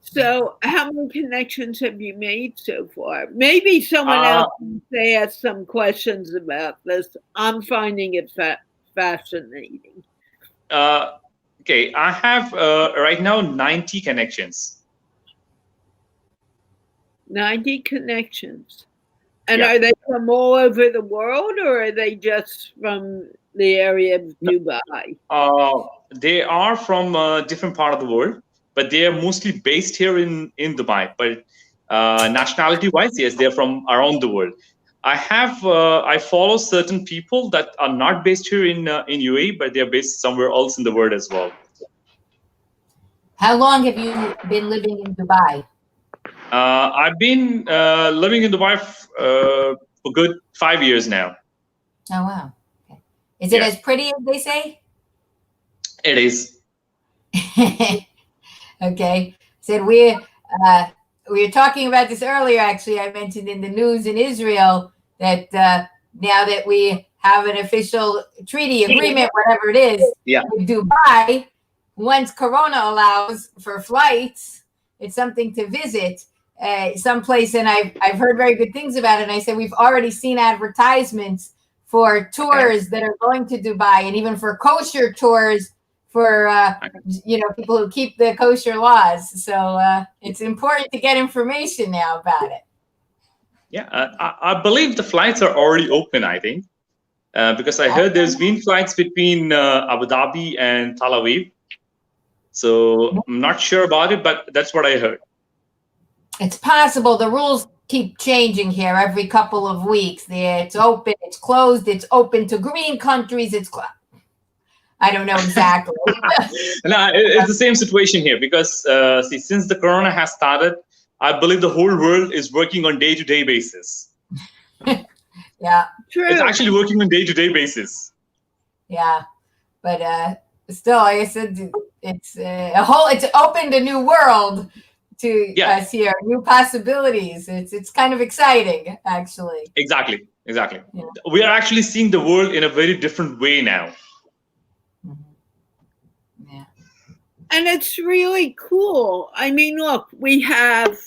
So how many connections have you made so far? Maybe someone else can ask some questions about this. I'm finding it fascinating. Okay, I have right now 90 connections. 90 connections. And are they from all over the world, or are they just from the area of Dubai? They are from a different part of the world, but they are mostly based here in Dubai. But nationality-wise, yes, they're from around the world. I follow certain people that are not based here in UAE, but they're based somewhere else in the world as well. How long have you been living in Dubai? I've been living in Dubai for good 5 years now. Oh, wow. Okay. Is it as pretty as they say? It is. Okay. Said we were talking about this earlier. Actually, I mentioned in the news in Israel that now that we have an official treaty agreement, whatever it is, with Dubai, once Corona allows for flights, it's something to visit someplace. And I've heard very good things about it. And I said, we've already seen advertisements for tours that are going to Dubai, and even for kosher tours for, people who keep the kosher laws. So it's important to get information now about it. Yeah, I believe the flights are already open, I think, because I heard there's been flights between Abu Dhabi and Tel Aviv. So I'm not sure about it, but that's what I heard. It's possible. The rules keep changing here every couple of weeks. It's open, it's closed, it's open to green countries, it's closed. I don't know exactly. No, it's the same situation here, because since the corona has started, I believe the whole world is working on day-to-day basis. Yeah, true. It's actually working on day-to-day basis. Yeah, but still, like I said, it's it's opened a new world to us here, new possibilities. It's kind of exciting, actually. Exactly. Yeah. We are actually seeing the world in a very different way now. Yeah. And it's really cool. I mean, look, we have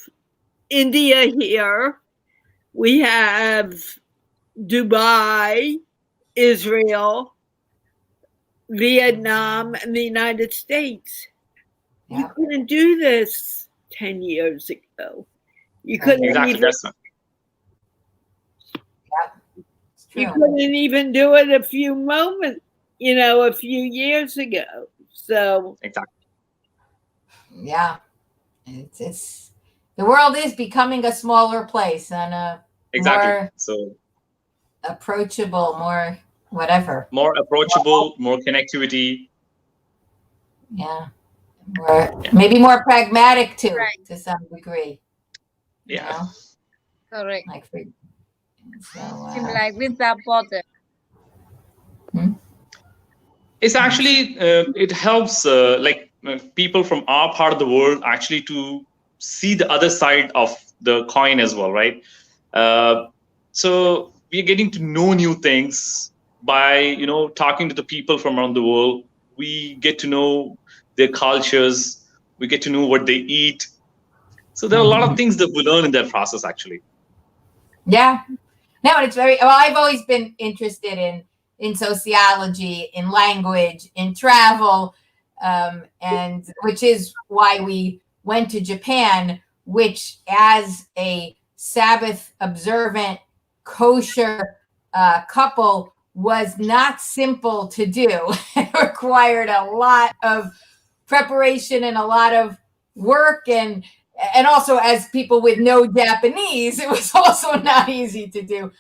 India here, we have Dubai, Israel, Vietnam, and the United States. You couldn't do this 10 years ago. You couldn't Exactly. even, That's It's you true. couldn't even do it a few years ago. So exactly. Yeah. It's the world is becoming a smaller place and Exactly. more So approachable, more whatever. more approachable, more connectivity. Yeah. More, maybe more pragmatic too, Right. to some degree. You Yeah. know? Correct. Like for so Seem like without border. It's actually it helps people from our part of the world actually to see the other side of the coin as well, right? So we're getting to know new things by talking to the people from around the world. We get to know their cultures. We get to know what they eat. So there are a lot of things that we learn in that process actually. yeah. No, and it's very well, I've always been interested in sociology, in language, in travel, and which is why we went to Japan, which as a Sabbath observant kosher couple was not simple to do. It required a lot of preparation and a lot of work and also as people with no Japanese, it was also not easy to do.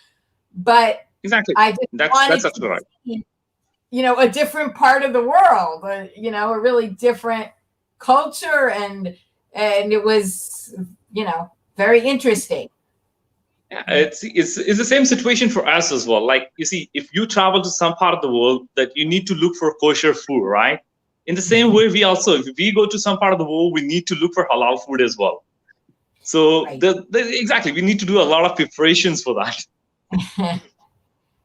But Exactly. I just That's wanted absolutely to right. see, a different part of the world, a really different culture, and it was, very interesting. Yeah, it's the same situation for us as well. Like you see, if you travel to some part of the world that you need to look for kosher food, right? In the same way, if we go to some part of the world, we need to look for halal food as well. So Right. exactly, we need to do a lot of preparations for that.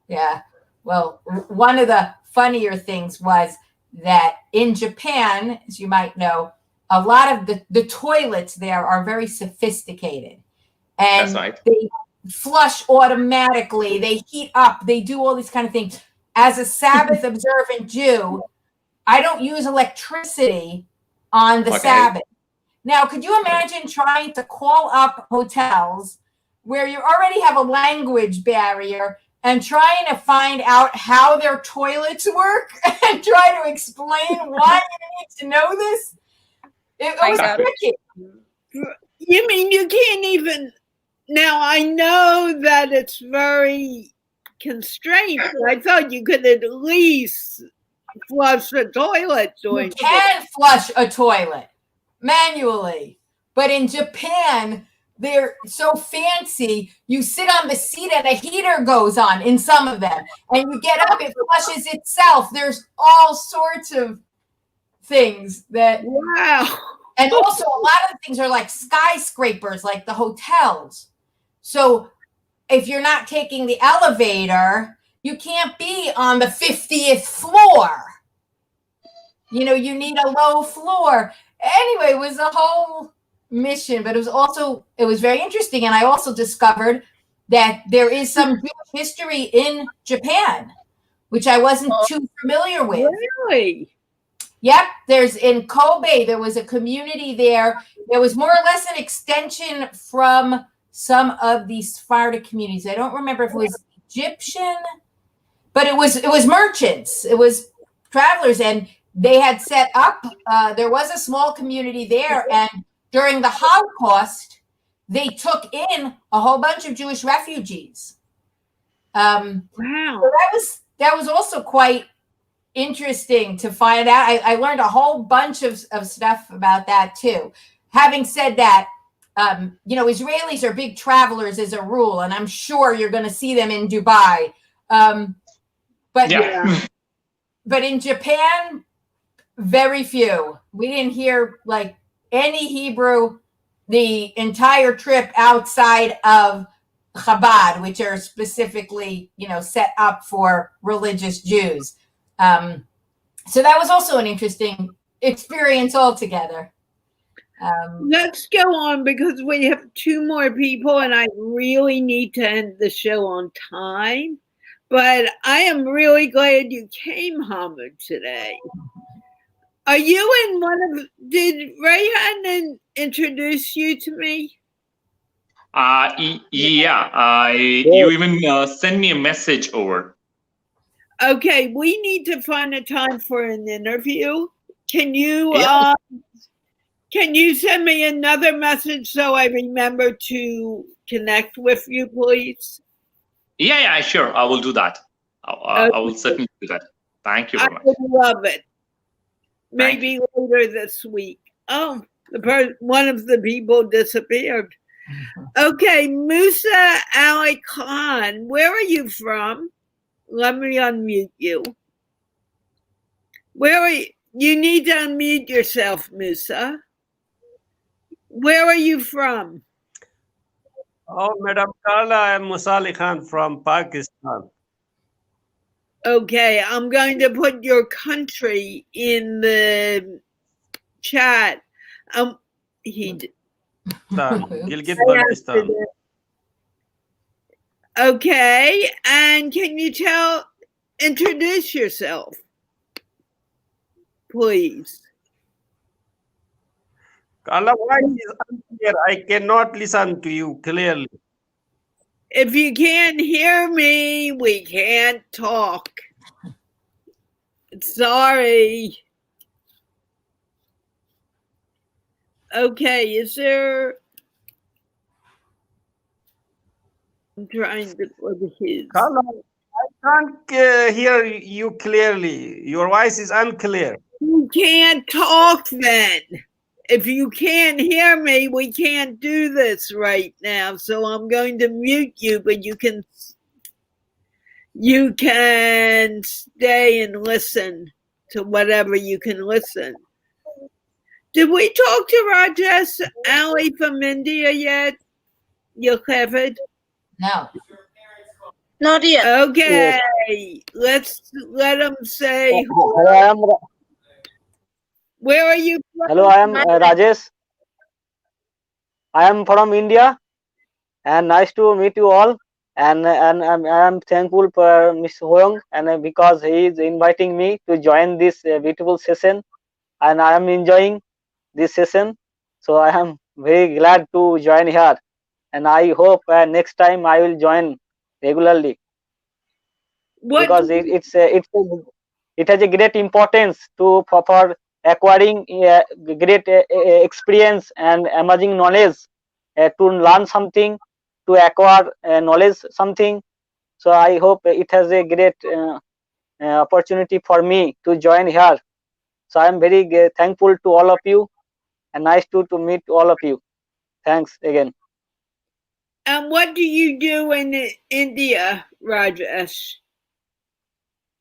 Yeah. Well, one of the funnier things was that in Japan, as you might know, a lot of the toilets there are very sophisticated. And That's right. they flush automatically, they heat up, they do all these kind of things. As a Sabbath observant Jew, I don't use electricity on the Okay. Sabbath. Now, could you imagine trying to call up hotels where you already have a language barrier and trying to find out how their toilets work and try to explain why you need to know this? It was Exactly. tricky. you mean you can't even, now I know that it's very constrained, but I thought you could at least flush the toilet You during can flush a toilet manually, but in Japan, they're so fancy. You sit on the seat and a heater goes on in some of them, and you get up, it flushes itself. There's all sorts of things that, Wow. and also a lot of the things are like skyscrapers, like the hotels. So if you're not taking the elevator, you can't be on the 50th floor. You need a low floor. Anyway, it was a whole mission, but it was very interesting. And I also discovered that there is some Jewish history in Japan, which I wasn't too familiar with. Really? Yep, there's in Kobe, there was a community there. There was more or less an extension from some of these Sephardic communities. I don't remember if it was Egyptian, but it was merchants. It was travelers, and they had set up, there was a small community there, and during the Holocaust, they took in a whole bunch of Jewish refugees. Wow. So that was also quite interesting to find out. I learned a whole bunch of stuff about that too. Having said that, Israelis are big travelers as a rule, and I'm sure you're going to see them in Dubai. But in Japan, very few. We didn't hear like any Hebrew the entire trip outside of Chabad, which are specifically, set up for religious Jews. So that was also an interesting experience altogether. Let's go on because we have two more people and I really need to end the show on time. But I am really glad you came, Hamid, today. Are you in did Rayhan introduce you to me? Yeah, you even send me a message over. Okay, we need to find a time for an interview. Can you Yeah. can you send me another message so I remember to connect with you, please? Yeah, sure. I will do that. I will certainly do that. Thank you I very much. would love it. Thank Maybe later this week. Oh, one of the people disappeared. Okay, Musa Ali Khan, where are you from? Let me unmute you. Where are you? You need to unmute yourself, Musa. Where are you from? Oh, Madam Carla, I am Musa Ali Khan from Pakistan. Okay, I'm going to put your country in the chat. Gilgit-Baltistan. Okay, and can you introduce yourself, please? Carla, voice is unclear. I cannot listen to you clearly. If you can't hear me, we can't talk. Sorry. Okay, is there... I'm trying to put his... Carla, I can't hear you clearly. Your voice is unclear. You can't talk then. If you can't hear me, we can't do this right now. So I'm going to mute you, but you can stay and listen to whatever you can listen. Did we talk to Rajesh Ali from India yet? You haven't? No. Not yet. Okay, let's let him say. Hello, Where are you from? hello, I am Rajesh. I am from India, and nice to meet you all. And I am thankful for Ms. Hoyong, and because he is inviting me to join this beautiful session, and I am enjoying this session. So I am very glad to join here, and I hope next time I will join regularly, because it has a great importance for acquiring great experience and emerging knowledge, to learn something, to acquire knowledge something. So I hope it has a great opportunity for me to join here. So I am very thankful to all of you, and nice to meet all of you. Thanks again. And what do you do in India, Rajesh?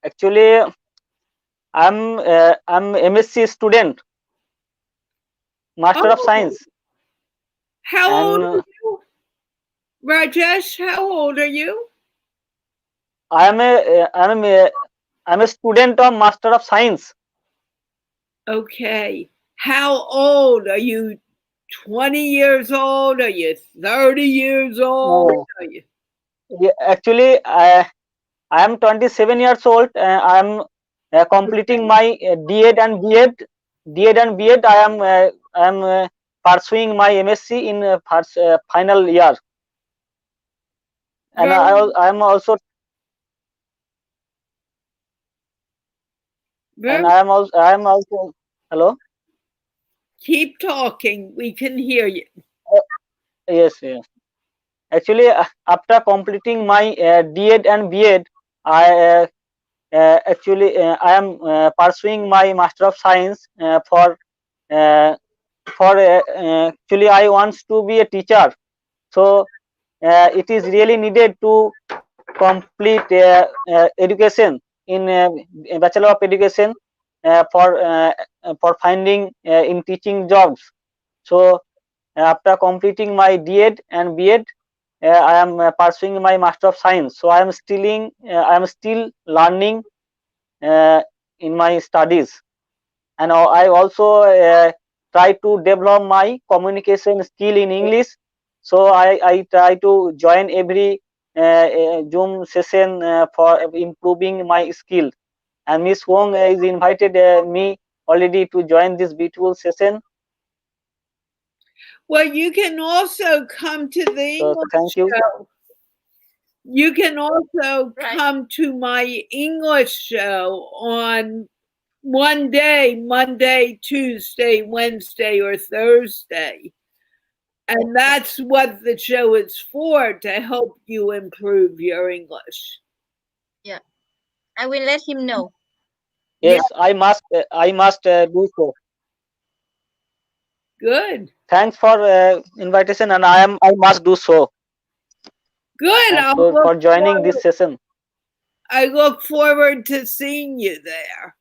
Actually, I'm MSc student, Master of Science. How old And are you? Rajesh, how old are you? I'm a student of Master of Science. Okay. How old are you? 20 years old? Are you 30 years old? No. Yeah, actually, I am 27 years old. I am completing my D.Ed and B.Ed. D.Ed and B.Ed. I am pursuing my MSc in final year. And I am also. And I am also. Hello. Keep talking. We can hear you. Yes. Actually, after completing my D.Ed and B.Ed, I I am pursuing my Master of Science for actually I want to be a teacher. So it is really needed to complete education in Bachelor of Education for finding in teaching jobs. So after completing my D.Ed and B.Ed, I am pursuing my Master of Science. So I am still learning in my studies, and I also try to develop my communication skill in English. So I try to join every Zoom session for improving my skill. And Miss Wong is invited me already to join this beautiful session. Well, you can also come to the So English thank you. show. You can also Right. come to my English show on one day, Monday, Tuesday, Wednesday, or Thursday. And that's what the show is for, to help you improve your English. I will let him know. Yes, I must do so. Good. Thanks for invitation, and I must do so. Good. And for joining this session. I look forward to seeing you there.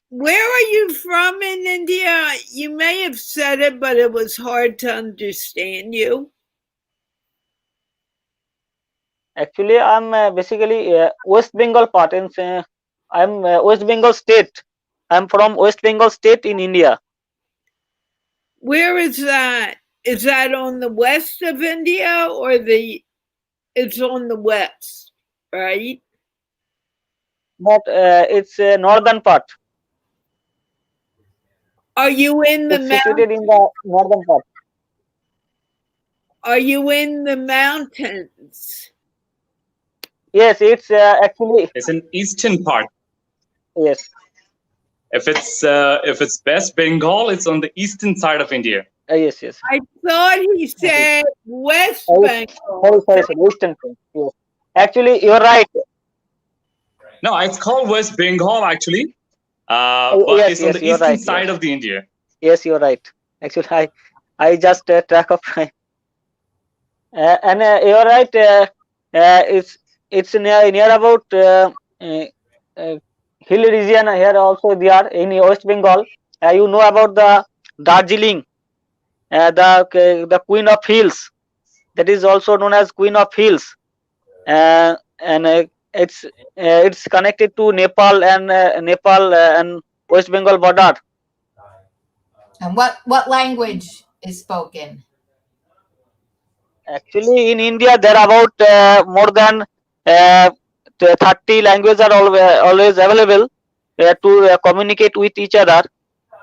Where are you from in India? You may have said it, but it was hard to understand you. Actually, I'm basically West Bengal part. I'm West Bengal state. I'm from West Bengal state in India. Where is that? Is that on the west of India or it's on the west, right? But it's northern part. Are you in the It's situated in the northern part. Are you in the mountains? Yes, it's actually It's an eastern part. yes. If it's West Bengal, it's on the eastern side of India. Yes. I thought he said West Oh, Bengal. sorry, eastern part. Yes. Actually, you're right. No, it's called West Bengal actually, but yes, it's on the you're eastern right, side yes. of the India. Yes, you're right. Actually, I just track of time. And you're right. It's near about hill region here also there in West Bengal. You know about the Darjeeling, the Queen of Hills. That is also known as Queen of Hills, and it's connected to Nepal and West Bengal border. And what language is spoken? Actually, in India, there are about more than 30 languages are always available to communicate with each other.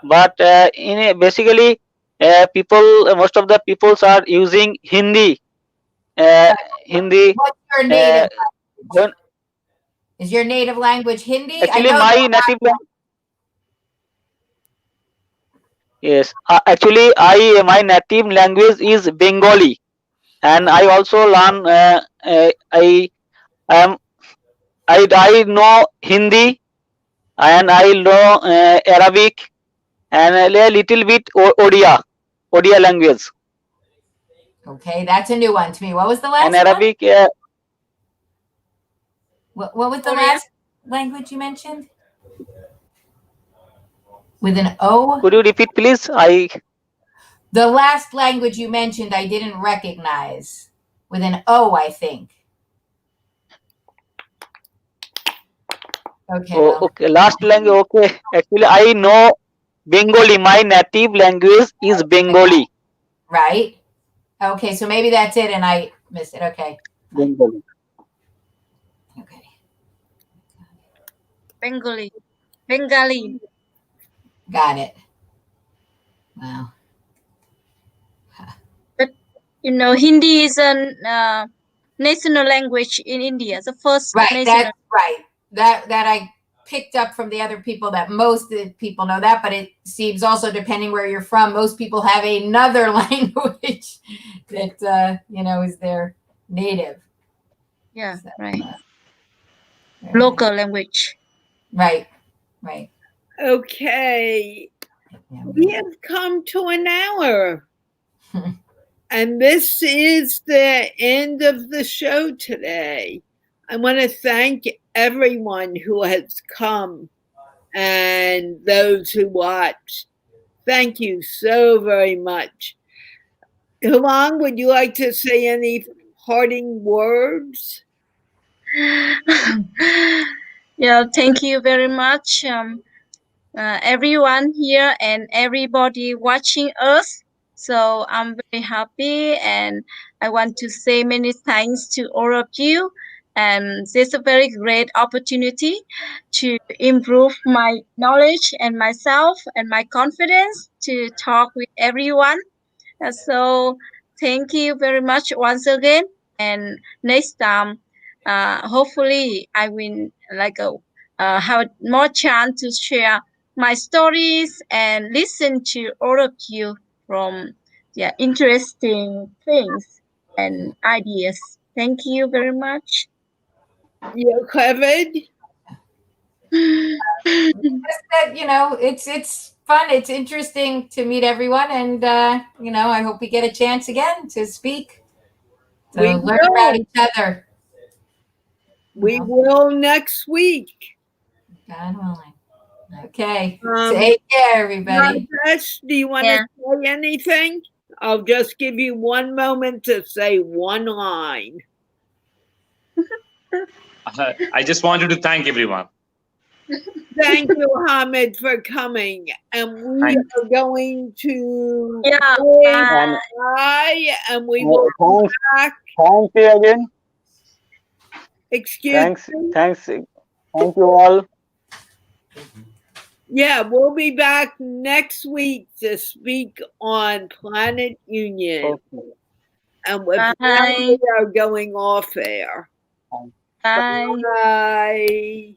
But basically, most of the peoples are using Hindi. Hindi. What's your native when- language? Is your native language Hindi? Actually, I know my that- native language. Yes, actually, my native language is Bengali, and I also learn. I know Hindi, and I know Arabic, and a little bit Odia language. Okay, that's a new one to me. What was the last And one? Arabic, What was the Korean. last language you mentioned? With an O? could you repeat, please? The last language you mentioned, I didn't recognize. With an O, I think. Okay. Oh, well, okay. Last language. Okay. Actually, I know Bengali. My native language is Bengali. right. Okay, so maybe that's it, and I missed it. Okay. Bengali. Okay. Bengali. Got it. Wow. You know, Hindi is a national language in India. The first Right. national. That's right. That I picked up from the other people that most of the people know that, but it seems also depending where you're from, most people have another language that is their native. Yeah, So, right. very Local language. nice. Right. Okay. Yeah. We have come to an hour. And this is the end of the show today. I want to thank everyone who has come and those who watched. Thank you so very much. Hulang, would you like to say any parting words? Yeah, thank you very much, everyone here and everybody watching us. So I'm very happy, and I want to say many thanks to all of you. And this is a very great opportunity to improve my knowledge and myself and my confidence to talk with everyone. So thank you very much once again. And next time, hopefully I will have more chance to share my stories and listen to all of you from interesting things and ideas. Thank you very much. Yeah, Kevin? Just that, it's fun. It's interesting to meet everyone, and I hope we get a chance again to speak, to We learn about will. each other. We will next week. God willing. Okay. Um, Take care, everybody. Nadesh, do you want Yeah. to say anything? I'll just give you one moment to say one line. I just wanted to thank everyone. Thank you, Hamid, for coming. And we are going to Yeah. say Bye. bye, and we will be Thanks. back. Thank you again. Excuse Thanks. me. Thanks. Thank you all. Yeah, we'll be back next week to speak on Planet Union. Okay. And with Bye. that, we are going off air. Bye. Bye.